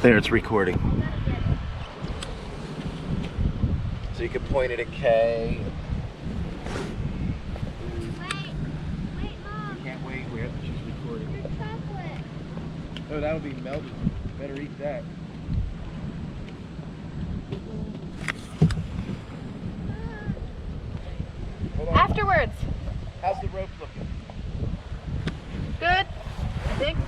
There, it's recording. So you can point it at K. Wait, Mom. Can't wait. She's recording. There's chocolate. Oh, that'll be melted. Better eat that. Hold on. Afterwards. How's the rope looking? Good. I think.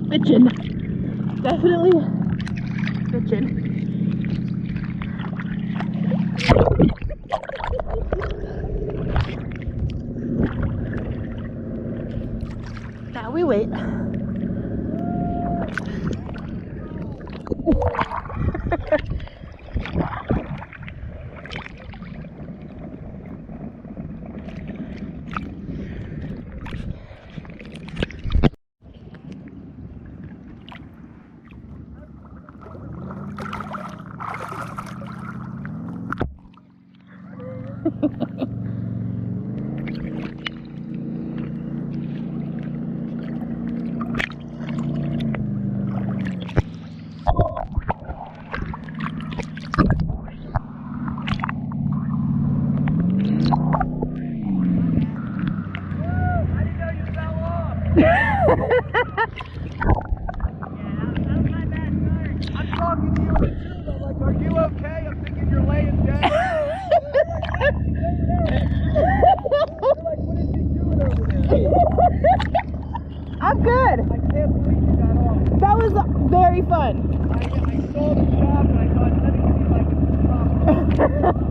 Bitchin'. Definitely bitchin'. Now we wait. I'm talking to you in the tube. I'm like, are you okay? I'm thinking you're laying down. You're like, what is he doing over there? I'm good. I can't believe you got off. That was very fun. I saw the shop and I thought, let me see if I can stop.